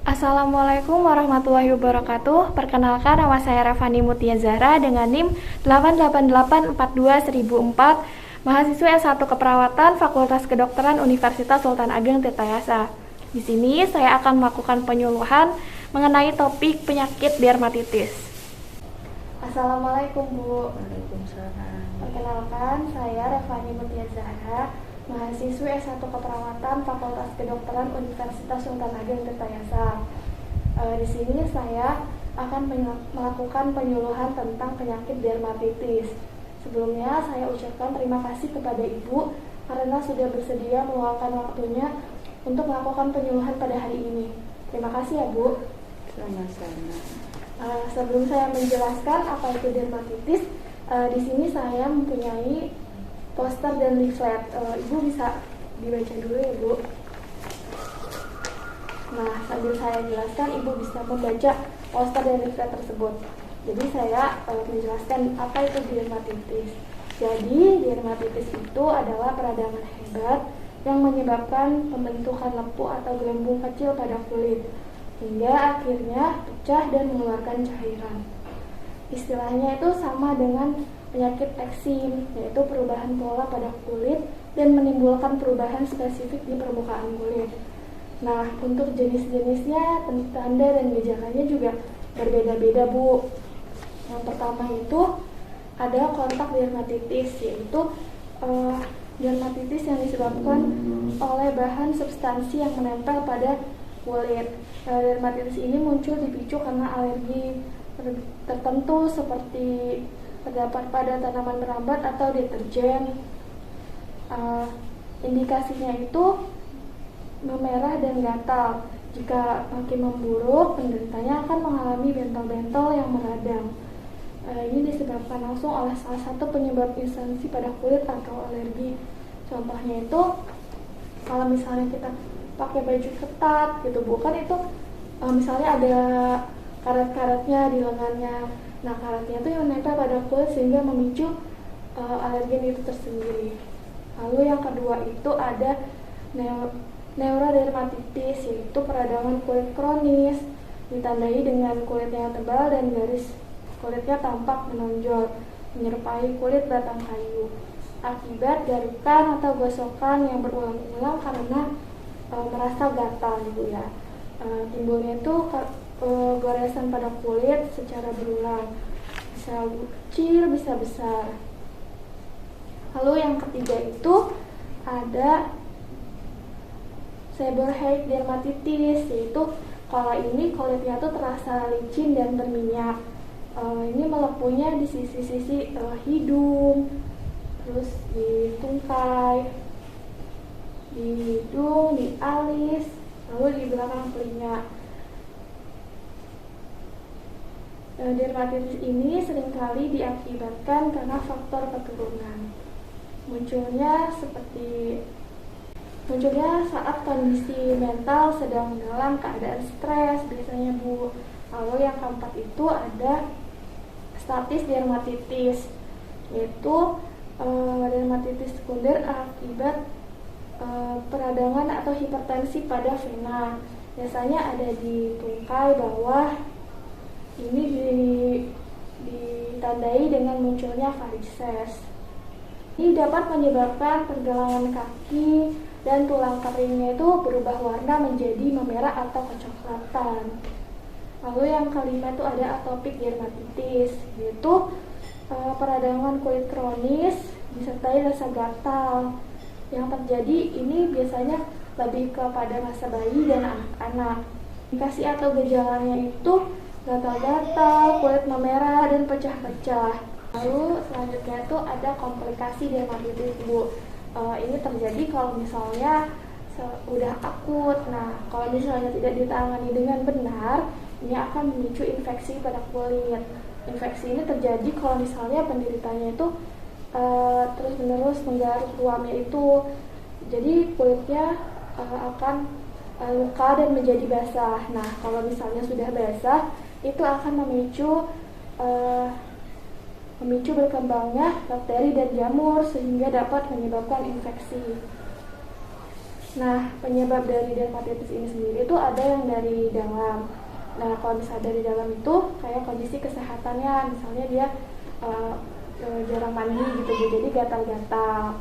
Assalamualaikum warahmatullahi wabarakatuh. Perkenalkan, nama saya Revani Mutia Zahra dengan NIM 888421004, mahasiswa S1 Keperawatan Fakultas Kedokteran Universitas Sultan Ageng Tirtayasa. Di sini saya akan melakukan penyuluhan mengenai topik penyakit dermatitis. Assalamualaikum Bu. Waalaikumsalam. Perkenalkan, saya Revani Mutia Zahra, mahasiswa S1 Keperawatan Fakultas Kedokteran Universitas Sultan Ageng Tirtayasa. Di sini saya akan melakukan penyuluhan tentang penyakit dermatitis. Sebelumnya saya ucapkan terima kasih kepada Ibu karena sudah bersedia meluangkan waktunya untuk melakukan penyuluhan pada hari ini. Terima kasih ya Bu. Sama-sama. Sebelum saya menjelaskan apa itu dermatitis, di sini saya mempunyai poster dan leaflet. Ibu bisa dibaca dulu ya Bu. Nah, sambil saya jelaskan, Ibu bisa membaca poster dan leaflet tersebut. Jadi saya menjelaskan apa itu dermatitis. Jadi dermatitis itu adalah peradangan hebat yang menyebabkan pembentukan lempu atau gelembung kecil pada kulit, hingga akhirnya pecah dan mengeluarkan cairan. Istilahnya itu sama dengan penyakit eksim, yaitu perubahan pola pada kulit dan menimbulkan perubahan spesifik di permukaan kulit. Nah, untuk jenis-jenisnya, tanda dan gejalanya juga berbeda-beda Bu. Yang pertama itu ada kontak dermatitis, yaitu dermatitis yang disebabkan oleh bahan substansi yang menempel pada kulit. Dermatitis ini muncul dipicu karena alergi tertentu seperti terdapat pada tanaman merambat atau deterjen. Indikasinya itu memerah dan gatal. Jika makin memburuk, penderitanya akan mengalami bentol-bentol yang meradang. Ini disebabkan langsung oleh salah satu penyebab instansi pada kulit atau alergi. Contohnya itu kalau misalnya kita pakai baju ketat gitu, bukan itu misalnya ada karet-karetnya di lengannya. Nah, karetnya itu yang menempel pada kulit sehingga memicu alergen itu tersendiri. Lalu yang kedua itu ada neurodermatitis, yaitu peradangan kulit kronis ditandai dengan kulitnya yang tebal dan garis kulitnya tampak menonjol menyerupai kulit batang kayu akibat garukan atau gosokan yang berulang-ulang karena merasa gatal gitu ya. Timbulnya itu goresan pada kulit secara berulang, bisa kecil bisa besar. Lalu yang ketiga itu ada seborrheic dermatitis, yaitu kalau ini kulitnya tuh terasa licin dan berminyak. Ini melepuhnya di sisi-sisi hidung, terus di tungkai, di hidung, di alis, lalu di belakang telinga. Dermatitis ini seringkali diakibatkan karena faktor keturunan. Munculnya saat kondisi mental sedang dalam keadaan stres biasanya Bu. Lalu yang keempat itu ada statis dermatitis, yaitu dermatitis sekunder akibat peradangan atau hipertensi pada vena. Biasanya ada di tungkai bawah. Ini ditandai dengan munculnya varises. Ini dapat menyebabkan pergelangan kaki dan tulang keringnya itu berubah warna menjadi memerah atau kecoklatan. Lalu yang kelima itu ada atopic dermatitis, yaitu peradangan kulit kronis disertai rasa gatal. Yang terjadi ini biasanya lebih kepada masa bayi dan anak-anak. Indikasi atau gejalanya itu gatal-gatal, kulit memerah dan pecah-pecah. Lalu selanjutnya itu ada komplikasi dermatitis Bu. Ini terjadi kalau misalnya udah akut. Nah, kalau misalnya tidak ditangani dengan benar, ini akan memicu infeksi pada kulit. Infeksi ini terjadi kalau misalnya penderitanya itu terus-menerus menggaruk ruamnya itu. Jadi kulitnya akan luka dan menjadi basah. Nah, kalau misalnya sudah basah, itu akan memicu berkembangnya bakteri dan jamur sehingga dapat menyebabkan infeksi. Nah, penyebab dari dermatitis ini sendiri itu ada yang dari dalam. Nah, kalau misalnya dari dalam itu kayak kondisi kesehatannya, misalnya dia jarang mandi gitu, jadi gatal-gatal.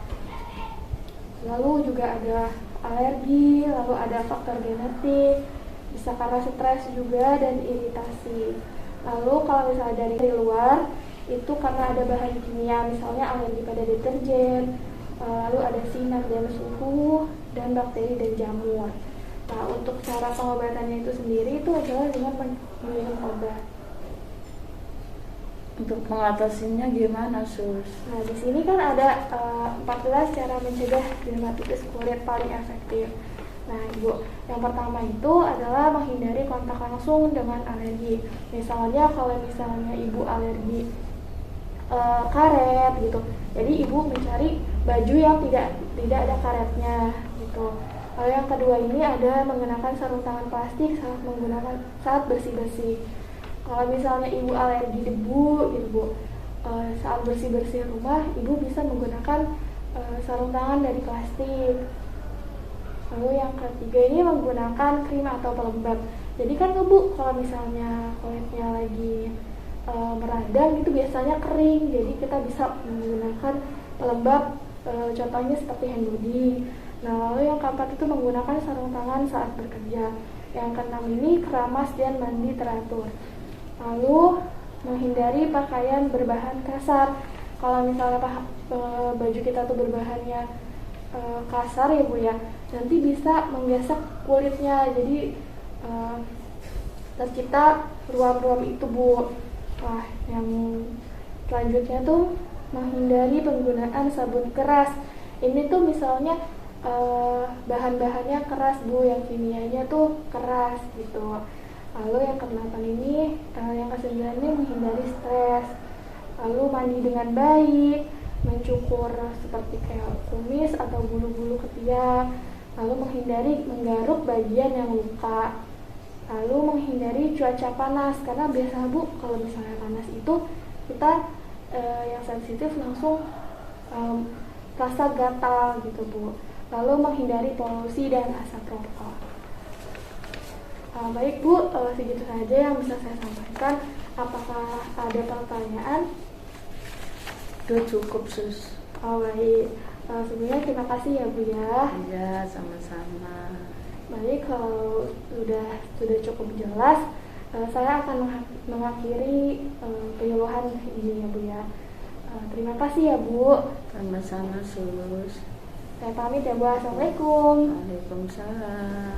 Lalu juga ada alergi, lalu ada faktor genetik, bisa karena stres juga dan iritasi. Lalu kalau misalnya dari luar itu karena ada bahan kimia, misalnya alergi pada deterjen, lalu ada sinar dan suhu dan bakteri dan jamur. Nah, untuk cara pengobatannya itu sendiri itu adalah dengan minum obat. Untuk mengatasinya gimana, Sus? Nah, di sini kan ada 14 cara mencegah dermatitis kulit paling efektif. Nah, Ibu, yang pertama itu adalah menghindari kontak langsung dengan alergi. Misalnya kalau misalnya Ibu alergi karet gitu, jadi Ibu mencari baju yang tidak ada karetnya gitu. Lalu yang kedua ini ada menggunakan sarung tangan plastik saat bersih-bersih. Kalau misalnya Ibu alergi debu gitu Bu, saat bersih-bersih rumah Ibu bisa menggunakan sarung tangan dari plastik. Lalu yang ketiga ini menggunakan krim atau pelembab. Jadi kan Bu, kalau misalnya kulitnya lagi meradang itu biasanya kering, jadi kita bisa menggunakan pelembab, contohnya seperti hand body. Nah, lalu yang keempat itu menggunakan sarung tangan saat bekerja. Yang keenam ini keramas dan mandi teratur. Lalu menghindari pakaian berbahan kasar. Kalau misalnya baju kita tuh berbahannya kasar ya Bu ya, nanti bisa menggesek kulitnya, jadi tercipta ruam-ruam itu Bu. Wah, yang selanjutnya tuh menghindari penggunaan sabun keras. Ini tuh misalnya bahan-bahannya keras Bu, yang kimianya tuh keras gitu. Lalu yang ke-8 ini, yang ke-9 ini menghindari stres. Lalu mandi dengan baik, mencukur seperti kayak kumis atau bulu-bulu ketiak. Lalu menghindari menggaruk bagian yang luka. Lalu menghindari cuaca panas, karena biasa Bu, kalau misalnya panas itu kita yang sensitif langsung rasa gatal gitu Bu. Lalu menghindari polusi dan asap rokok. Baik Bu, segitu saja yang bisa saya sampaikan. Apakah ada pertanyaan? Udah cukup, Sus. Baik, sebelumnya terima kasih ya Bu ya. Iya, sama-sama. Baik, kalau sudah cukup jelas, saya akan mengakhiri penyuluhan ini ya Bu ya. Terima kasih ya Bu. Sama-sama, Sus. Saya pamit ya Bu. Assalamualaikum. Waalaikumsalam.